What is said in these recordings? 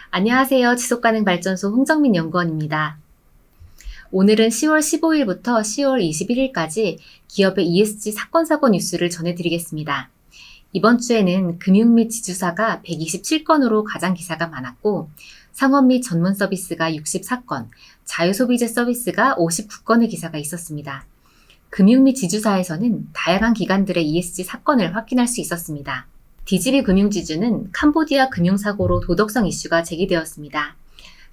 안녕하세요. 지속가능발전소 홍정민 연구원입니다. 오늘은 10월 15일부터 10월 21일까지 기업의 ESG 사건 사고 뉴스를 전해드리겠습니다. 이번 주에는 금융 및 지주사가 127건으로 가장 기사가 많았고, 상업 및 전문 서비스가 64건, 자유소비재 서비스가 59건의 기사가 있었습니다. 금융 및 지주사에서는 다양한 기관들의 ESG 사건을 확인할 수 있었습니다. DGB 금융지주는 캄보디아 금융사고로 도덕성 이슈가 제기되었습니다.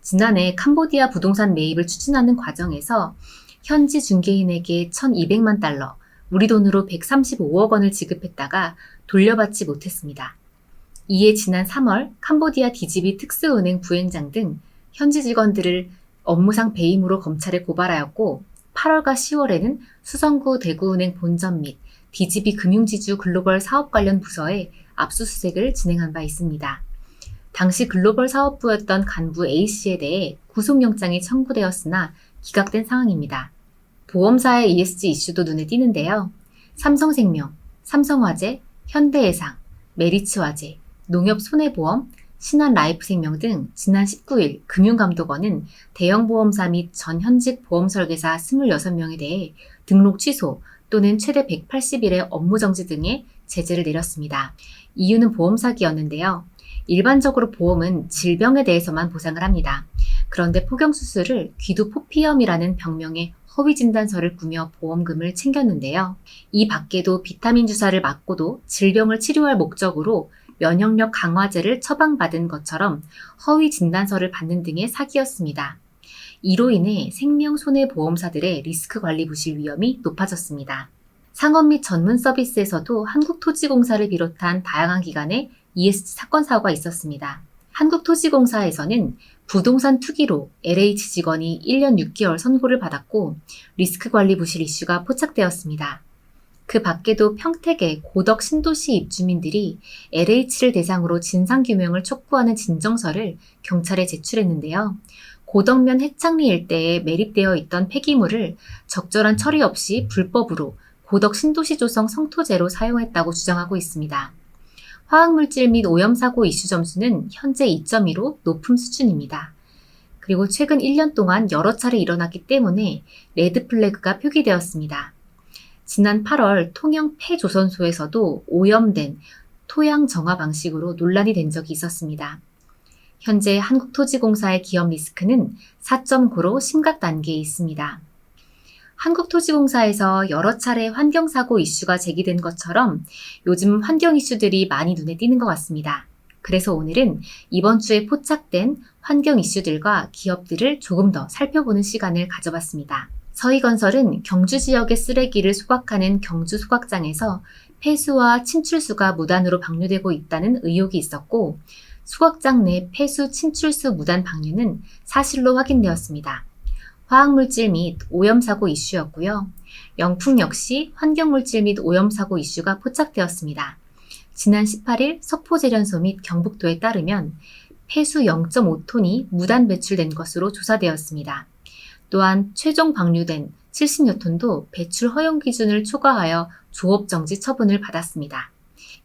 지난해 캄보디아 부동산 매입을 추진하는 과정에서 현지 중개인에게 1,200만 달러, 우리 돈으로 135억 원을 지급했다가 돌려받지 못했습니다. 이에 지난 3월 캄보디아 DGB 특수은행 부행장 등 현지 직원들을 업무상 배임으로 검찰에 고발하였고, 8월과 10월에는 수성구 대구은행 본점 및 DGB 금융지주 글로벌 사업 관련 부서에 압수수색을 진행한 바 있습니다. 당시 글로벌 사업부였던 간부 A씨에 대해 구속영장이 청구되었으나 기각된 상황입니다. 보험사의 ESG 이슈도 눈에 띄는데요. 삼성생명, 삼성화재, 현대해상, 메리츠화재, 농협손해보험, 신한라이프생명 등 지난 19일 금융감독원은 대형보험사 및 전 현직 보험설계사 26명에 대해 등록 취소 또는 최대 180일의 업무정지 등의 제재를 내렸습니다. 이유는 보험 사기였는데요. 일반적으로 보험은 질병에 대해서만 보상을 합니다. 그런데 포경수술을 귀두포피염이라는 병명의 허위진단서를 꾸며 보험금을 챙겼는데요. 이 밖에도 비타민 주사를 맞고도 질병을 치료할 목적으로 면역력 강화제를 처방받은 것처럼 허위진단서를 받는 등의 사기였습니다. 이로 인해 생명손해보험사들의 리스크 관리 부실 위험이 높아졌습니다. 상업 및 전문 서비스에서도 한국토지공사를 비롯한 다양한 기관에 ESG 사건 사고가 있었습니다. 한국토지공사에서는 부동산 투기로 LH 직원이 1년 6개월 선고를 받았고, 리스크 관리 부실 이슈가 포착되었습니다. 그 밖에도 평택의 고덕 신도시 입주민들이 LH를 대상으로 진상규명을 촉구하는 진정서를 경찰에 제출했는데요. 고덕면 해창리 일대에 매립되어 있던 폐기물을 적절한 처리 없이 불법으로 고덕 신도시 조성 성토재로 사용했다고 주장하고 있습니다. 화학물질 및 오염사고 이슈 점수는 현재 2.2로 높은 수준입니다. 그리고 최근 1년 동안 여러 차례 일어났기 때문에 레드 플래그가 표기되었습니다. 지난 8월 통영 폐조선소에서도 오염된 토양 정화 방식으로 논란이 된 적이 있었습니다. 현재 한국토지공사의 기업 리스크는 4.9로 심각 단계에 있습니다. 한국토지공사에서 여러 차례 환경사고 이슈가 제기된 것처럼 요즘 환경 이슈들이 많이 눈에 띄는 것 같습니다. 그래서 오늘은 이번 주에 포착된 환경 이슈들과 기업들을 조금 더 살펴보는 시간을 가져봤습니다. 서희건설은 경주 지역의 쓰레기를 소각하는 경주 소각장에서 폐수와 침출수가 무단으로 방류되고 있다는 의혹이 있었고, 소각장 내 폐수, 침출수 무단 방류는 사실로 확인되었습니다. 화학물질 및 오염사고 이슈였고요. 영풍 역시 환경물질 및 오염사고 이슈가 포착되었습니다. 지난 18일 석포제련소 및 경북도에 따르면 폐수 0.5톤이 무단 배출된 것으로 조사되었습니다. 또한 최종 방류된 70여 톤도 배출 허용 기준을 초과하여 조업정지 처분을 받았습니다.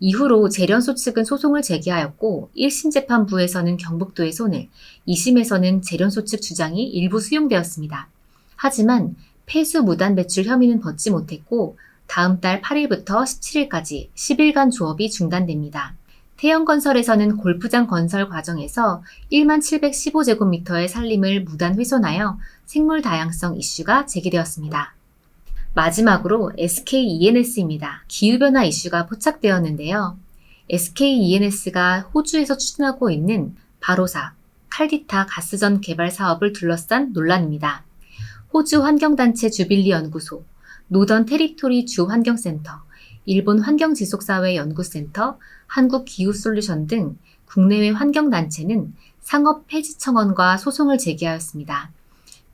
이후로 제련소 측은 소송을 제기하였고, 1심 재판부에서는 경북도의 손을, 2심에서는 제련소 측 주장이 일부 수용되었습니다. 하지만 폐수 무단 배출 혐의는 벗지 못했고, 다음 달 8일부터 17일까지 10일간 조업이 중단됩니다. 태영건설에서는 골프장 건설 과정에서 1715제곱미터의 산림을 무단 훼손하여 생물 다양성 이슈가 제기되었습니다. 마지막으로 SKENS입니다. 기후변화 이슈가 포착되었는데요. SKENS가 호주에서 추진하고 있는 바로사, 칼디타 가스전 개발 사업을 둘러싼 논란입니다. 호주 환경단체 주빌리 연구소, 노던 테리토리 주 환경센터, 일본 환경지속사회 연구센터, 한국기후솔루션 등 국내외 환경단체는 상업 폐지 청원과 소송을 제기하였습니다.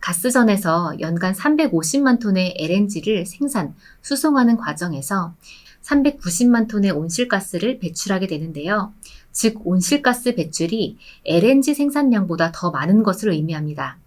가스전에서 연간 350만 톤의 LNG를 생산, 수송하는 과정에서 390만 톤의 온실가스를 배출하게 되는데요. 즉, 온실가스 배출이 LNG 생산량보다 더 많은 것을 의미합니다.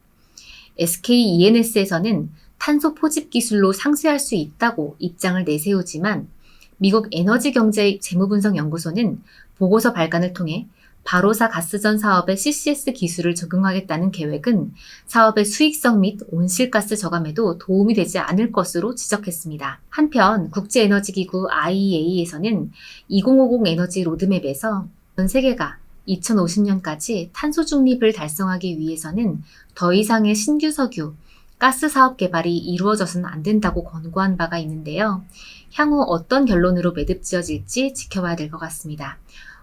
SKENS에서는 탄소 포집 기술로 상쇄할 수 있다고 입장을 내세우지만, 미국 에너지경제 재무분석연구소는 보고서 발간을 통해 바로사 가스전 사업에 CCS 기술을 적용하겠다는 계획은 사업의 수익성 및 온실가스 저감에도 도움이 되지 않을 것으로 지적했습니다. 한편 국제에너지기구 IEA에서는 2050 에너지 로드맵에서 전 세계가 2050년까지 탄소 중립을 달성하기 위해서는 더 이상의 신규 석유, 가스 사업 개발이 이루어져서는 안 된다고 권고한 바가 있는데요. 향후 어떤 결론으로 매듭지어질지 지켜봐야 될 것 같습니다.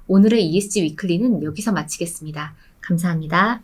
오늘의 ESG 위클리는 여기서 마치겠습니다. 감사합니다.